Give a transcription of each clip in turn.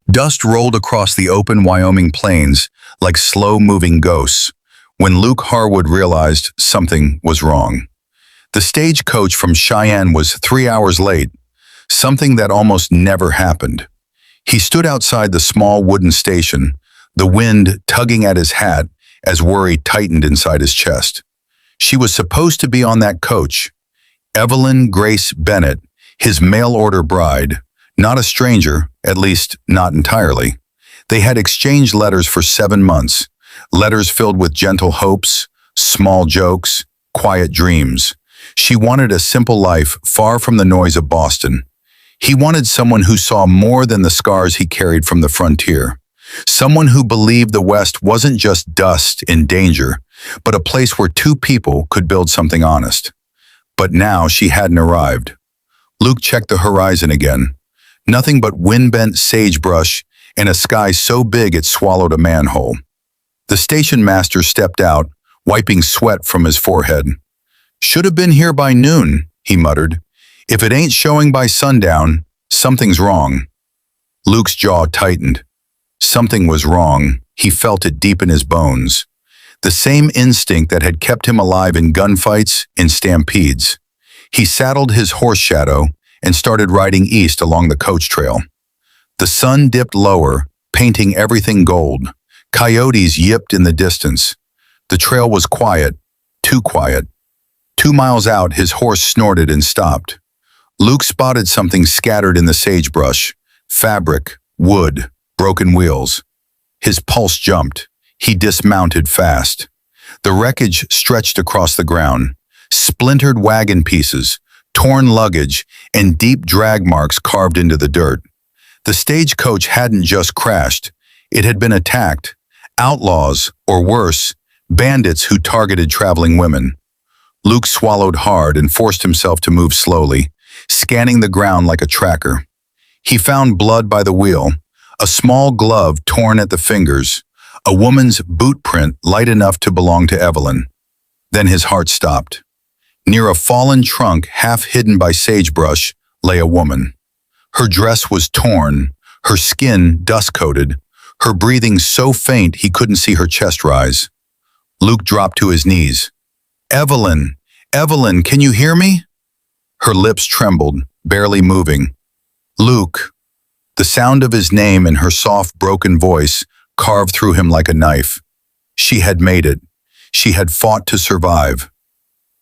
Dust rolled across the open Wyoming plains like slow-moving ghosts when Luke Harwood realized something was wrong. The stagecoach from Cheyenne was 3 hours late, something that almost never happened. He stood outside the small wooden station, the wind tugging at his hat as worry tightened inside his chest. She was supposed to be on that coach. Evelyn Grace Bennett, his mail-order bride, not a stranger, at least not entirely. They had exchanged letters for 7 months, letters filled with gentle hopes, small jokes, quiet dreams. She wanted a simple life far from the noise of Boston. He wanted someone who saw more than the scars he carried from the frontier. Someone who believed the West wasn't just dust and danger, but a place where two people could build something honest. But now she hadn't arrived. Luke checked the horizon again. Nothing but wind-bent sagebrush and a sky so big it swallowed a manhole. The station master stepped out, wiping sweat from his forehead. "Should have been here by noon," he muttered. "If it ain't showing by sundown, something's wrong." Luke's jaw tightened. Something was wrong. He felt it deep in his bones. The same instinct that had kept him alive in gunfights and stampedes. He saddled his horse Shadow and started riding east along the coach trail. The sun dipped lower, painting everything gold. Coyotes yipped in the distance. The trail was quiet, too quiet. 2 miles out, his horse snorted and stopped. Luke spotted something scattered in the sagebrush. Fabric, wood, broken wheels. His pulse jumped. He dismounted fast. The wreckage stretched across the ground. Splintered wagon pieces, torn luggage, and deep drag marks carved into the dirt. The stagecoach hadn't just crashed. It had been attacked. Outlaws, or worse, bandits who targeted traveling women. Luke swallowed hard and forced himself to move slowly, scanning the ground like a tracker. He found blood by the wheel, a small glove torn at the fingers, a woman's boot print light enough to belong to Evelyn. Then his heart stopped. Near a fallen trunk half hidden by sagebrush lay a woman. Her dress was torn, her skin dust-coated, her breathing so faint he couldn't see her chest rise. Luke dropped to his knees. "Evelyn! Evelyn, can you hear me?" Her lips trembled, barely moving. "Luke." The sound of his name and her soft, broken voice carved through him like a knife. She had made it. She had fought to survive.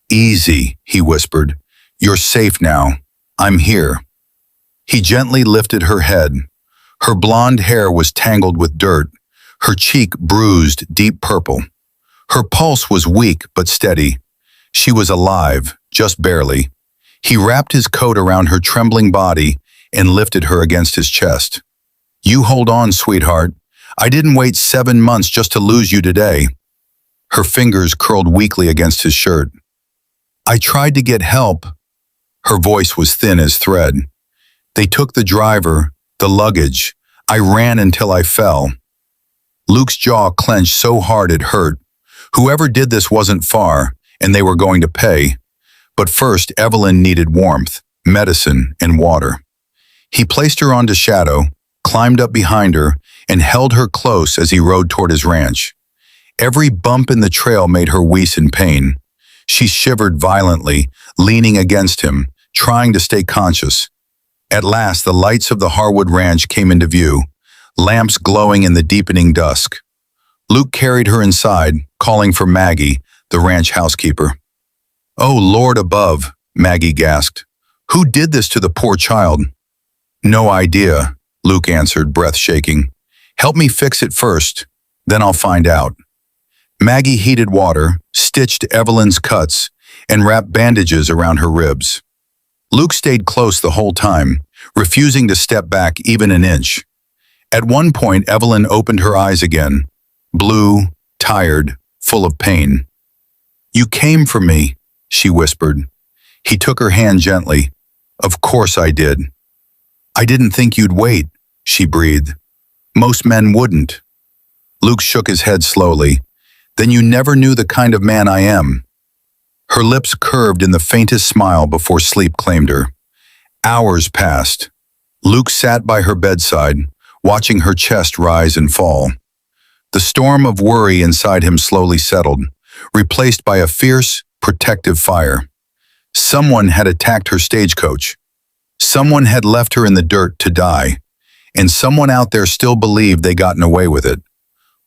"Easy," he whispered. "You're safe now. I'm here." He gently lifted her head. Her blonde hair was tangled with dirt, her cheek bruised deep purple. Her pulse was weak but steady. She was alive, just barely. He wrapped his coat around her trembling body and lifted her against his chest. "You hold on, sweetheart. I didn't wait 7 months just to lose you today." Her fingers curled weakly against his shirt. "I tried to get help." Her voice was thin as thread. "They took the driver, the luggage. I ran until I fell." Luke's jaw clenched so hard it hurt. Whoever did this wasn't far, and they were going to pay. But first, Evelyn needed warmth, medicine, and water. He placed her onto Shadow, climbed up behind her, and held her close as he rode toward his ranch. Every bump in the trail made her wheeze in pain. She shivered violently, leaning against him, trying to stay conscious. At last, the lights of the Harwood Ranch came into view, lamps glowing in the deepening dusk. Luke carried her inside, calling for Maggie, the ranch housekeeper. "Oh, Lord above," Maggie gasped. "Who did this to the poor child?" "No idea," Luke answered, breath shaking. "Help me fix it first, then I'll find out." Maggie heated water, stitched Evelyn's cuts, and wrapped bandages around her ribs. Luke stayed close the whole time, refusing to step back even an inch. At one point, Evelyn opened her eyes again, blue, tired, full of pain. "You came for me," she whispered. He took her hand gently. "Of course I did." "I didn't think you'd wait," she breathed. "Most men wouldn't." Luke shook his head slowly. "Then you never knew the kind of man I am." Her lips curved in the faintest smile before sleep claimed her. Hours passed. Luke sat by her bedside, watching her chest rise and fall. The storm of worry inside him slowly settled, replaced by a fierce, protective fire. Someone had attacked her stagecoach. Someone had left her in the dirt to die, and someone out there still believed they gotten away with it.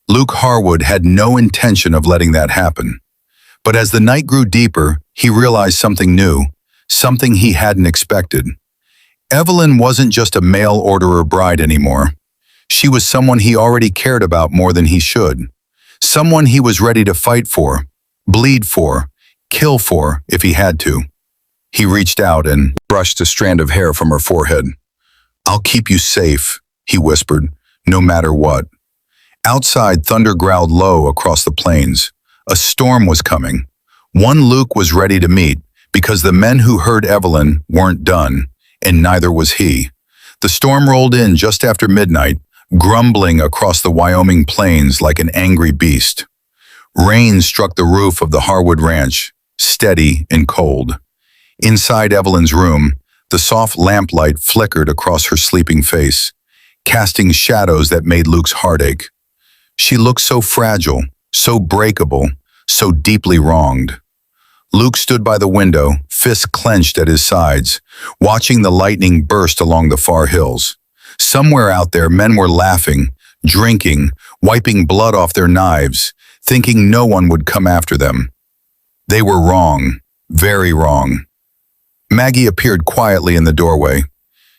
Luke Harwood had no intention of letting that happen. But as the night grew deeper, he realized something new, something he hadn't expected. Evelyn wasn't just a mail-orderer bride anymore. She was someone he already cared about more than he should. Someone he was ready to fight for, bleed for, kill for if he had to. He reached out and brushed a strand of hair from her forehead. "I'll keep you safe," he whispered, "no matter what." Outside, thunder growled low across the plains. A storm was coming. One Luke was ready to meet, because the men who heard Evelyn weren't done, and neither was he. The storm rolled in just after midnight, grumbling across the Wyoming plains like an angry beast. Rain struck the roof of the Harwood Ranch, steady and cold. Inside Evelyn's room, the soft lamplight flickered across her sleeping face, casting shadows that made Luke's heart ache. She looked so fragile, so breakable, so deeply wronged. Luke stood by the window, fists clenched at his sides, watching the lightning burst along the far hills. Somewhere out there, men were laughing, drinking, wiping blood off their knives, thinking no one would come after them. They were wrong, very wrong. Maggie appeared quietly in the doorway.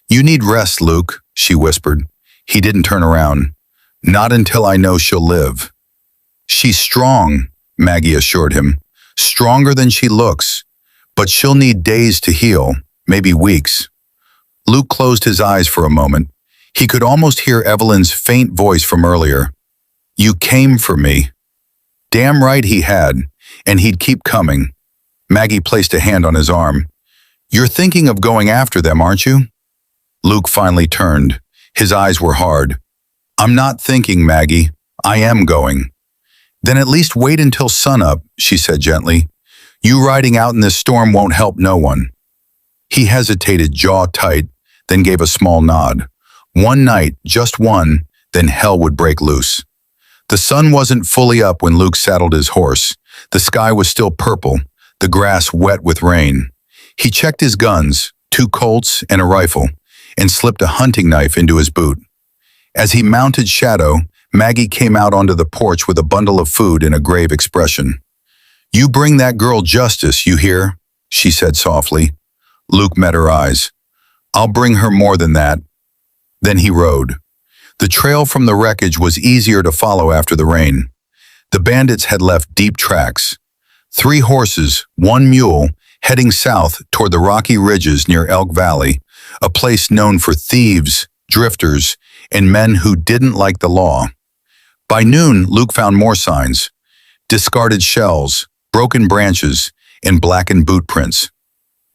"You need rest, Luke," she whispered. He didn't turn around. "Not until I know she'll live." "She's strong," Maggie assured him. "Stronger than she looks. But she'll need days to heal, maybe weeks." Luke closed his eyes for a moment. He could almost hear Evelyn's faint voice from earlier. "You came for me." Damn right he had, and he'd keep coming. Maggie placed a hand on his arm. "You're thinking of going after them, aren't you?" Luke finally turned. His eyes were hard. "I'm not thinking, Maggie. I am going." "Then at least wait until sunup," she said gently. "You riding out in this storm won't help no one." He hesitated, jaw tight, then gave a small nod. One night, just one, then hell would break loose. The sun wasn't fully up when Luke saddled his horse. The sky was still purple, the grass wet with rain. He checked his guns, 2 Colts and a rifle, and slipped a hunting knife into his boot. As he mounted Shadow, Maggie came out onto the porch with a bundle of food and a grave expression. "You bring that girl justice, you hear?" she said softly. Luke met her eyes. "I'll bring her more than that." Then he rode. The trail from the wreckage was easier to follow after the rain. The bandits had left deep tracks. 3 horses, 1 mule, heading south toward the rocky ridges near Elk Valley, a place known for thieves, drifters, and men who didn't like the law. By noon, Luke found more signs: discarded shells, broken branches, and blackened boot prints.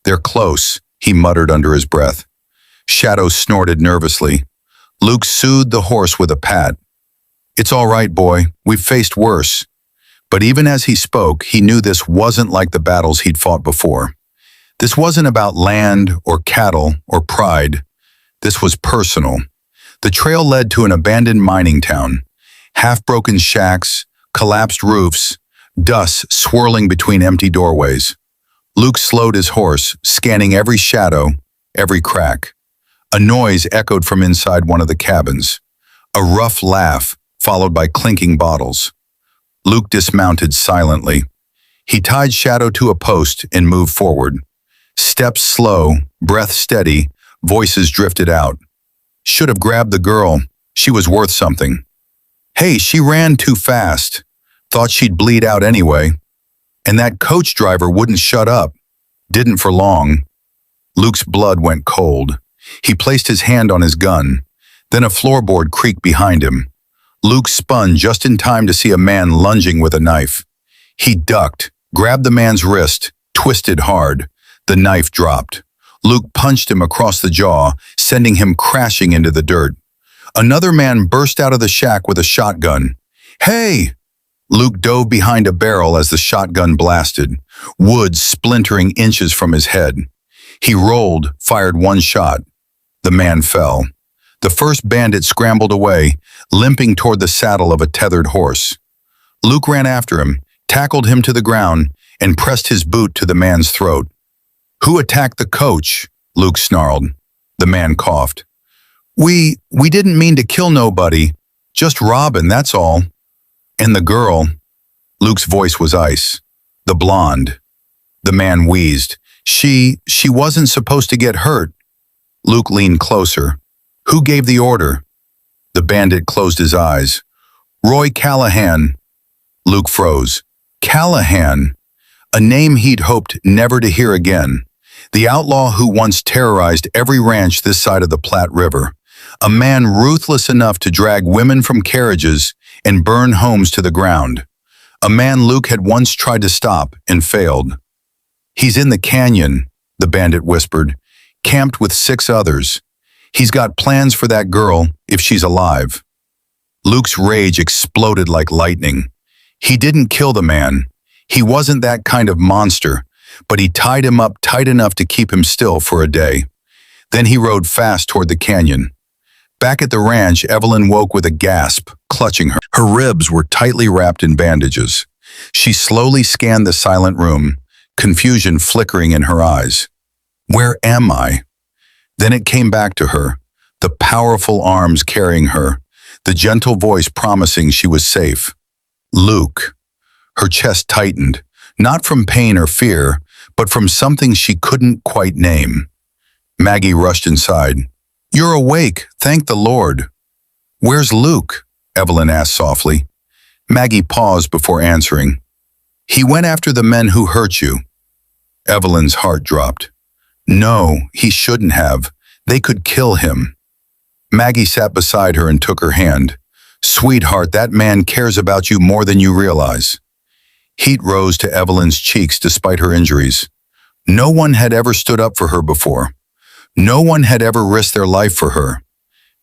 "They're close," he muttered under his breath. Shadow snorted nervously. Luke soothed the horse with a pat. "It's all right, boy. We've faced worse." But even as he spoke, he knew this wasn't like the battles he'd fought before. This wasn't about land or cattle or pride. This was personal. The trail led to an abandoned mining town. Half-broken shacks, collapsed roofs, dust swirling between empty doorways. Luke slowed his horse, scanning every shadow, every crack. A noise echoed from inside one of the cabins. A rough laugh, followed by clinking bottles. Luke dismounted silently. He tied Shadow to a post and moved forward. Steps slow, breath steady, voices drifted out. "Should have grabbed the girl. She was worth something." "Hey, she ran too fast. Thought she'd bleed out anyway. And that coach driver wouldn't shut up. Didn't for long." Luke's blood went cold. He placed his hand on his gun. Then a floorboard creaked behind him. Luke spun just in time to see a man lunging with a knife. He ducked, grabbed the man's wrist, twisted hard. The knife dropped. Luke punched him across the jaw, sending him crashing into the dirt. Another man burst out of the shack with a shotgun. "Hey!" Luke dove behind a barrel as the shotgun blasted, wood splintering inches from his head. He rolled, fired 1 shot. The man fell. The first bandit scrambled away, limping toward the saddle of a tethered horse. Luke ran after him, tackled him to the ground, and pressed his boot to the man's throat. "Who attacked the coach?" Luke snarled. The man coughed. We didn't mean to kill nobody. Just Robin, that's all." "And the girl?" Luke's voice was ice. "The blonde." The man wheezed. She wasn't supposed to get hurt." Luke leaned closer. "Who gave the order?" The bandit closed his eyes. "Roy Callahan." Luke froze. Callahan, a name he'd hoped never to hear again. The outlaw who once terrorized every ranch this side of the Platte River. A man ruthless enough to drag women from carriages and burn homes to the ground. A man Luke had once tried to stop and failed. "He's in the canyon," the bandit whispered, "camped with 6 others. He's got plans for that girl if she's alive." Luke's rage exploded like lightning. He didn't kill the man. He wasn't that kind of monster, but he tied him up tight enough to keep him still for a day. Then he rode fast toward the canyon. Back at the ranch, Evelyn woke with a gasp, clutching her. Her ribs were tightly wrapped in bandages. She slowly scanned the silent room, confusion flickering in her eyes. "Where am I?" Then it came back to her, the powerful arms carrying her, the gentle voice promising she was safe. "Luke." Her chest tightened, not from pain or fear, but from something she couldn't quite name. Maggie rushed inside. "You're awake, thank the Lord." "Where's Luke?" Evelyn asked softly. Maggie paused before answering. "He went after the men who hurt you." Evelyn's heart dropped. "No, he shouldn't have. They could kill him." Maggie sat beside her and took her hand. "Sweetheart, that man cares about you more than you realize." Heat rose to Evelyn's cheeks despite her injuries. No one had ever stood up for her before. No one had ever risked their life for her.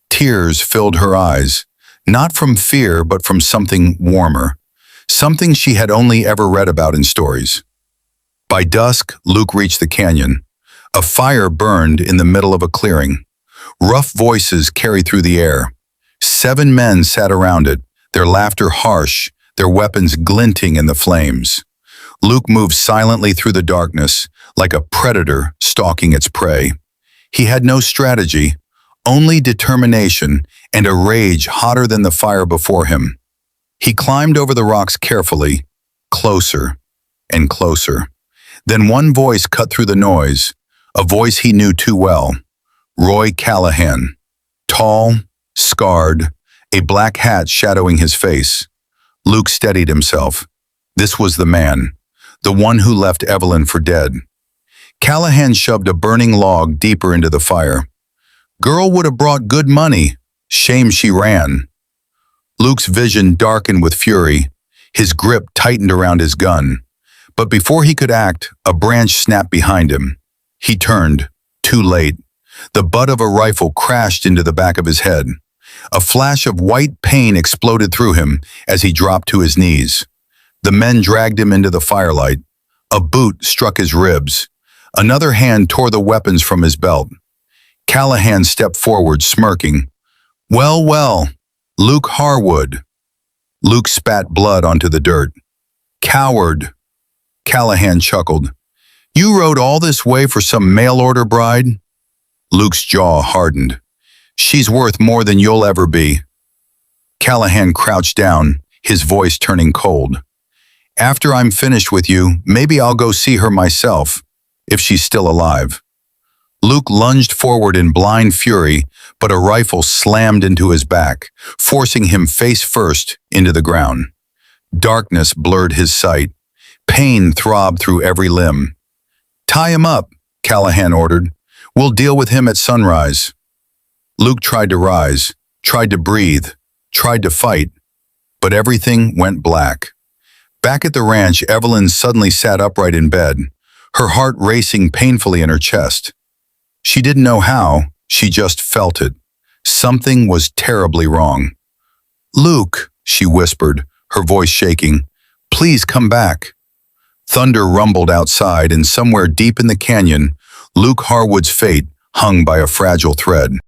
Tears filled her eyes, not from fear but from something warmer, something she had only ever read about in stories. By dusk, Luke reached the canyon. A fire burned in the middle of a clearing. Rough voices carried through the air. 7 men sat around it, their laughter harsh, their weapons glinting in the flames. Luke moved silently through the darkness, like a predator stalking its prey. He had no strategy, only determination and a rage hotter than the fire before him. He climbed over the rocks carefully, closer and closer. Then one voice cut through the noise, a voice he knew too well. Roy Callahan. Tall, scarred, a black hat shadowing his face. Luke steadied himself. This was the man, the one who left Evelyn for dead. Callahan shoved a burning log deeper into the fire. "Girl would have brought good money. Shame she ran." Luke's vision darkened with fury. His grip tightened around his gun. But before he could act, a branch snapped behind him. He turned, too late. The butt of a rifle crashed into the back of his head. A flash of white pain exploded through him as he dropped to his knees. The men dragged him into the firelight. A boot struck his ribs. Another hand tore the weapons from his belt. Callahan stepped forward, smirking. "Well, well, Luke Harwood." Luke spat blood onto the dirt. "Coward." Callahan chuckled. "You rode all this way for some mail-order bride?" Luke's jaw hardened. "She's worth more than you'll ever be." Callahan crouched down, his voice turning cold. "After I'm finished with you, maybe I'll go see her myself, if she's still alive." Luke lunged forward in blind fury, but a rifle slammed into his back, forcing him face first into the ground. Darkness blurred his sight. Pain throbbed through every limb. "Tie him up," Callahan ordered. "We'll deal with him at sunrise." Luke tried to rise, tried to breathe, tried to fight, but everything went black. Back at the ranch, Evelyn suddenly sat upright in bed, her heart racing painfully in her chest. She didn't know how, she just felt it. Something was terribly wrong. "Luke," she whispered, her voice shaking, "please come back." Thunder rumbled outside, and somewhere deep in the canyon, Luke Harwood's fate hung by a fragile thread.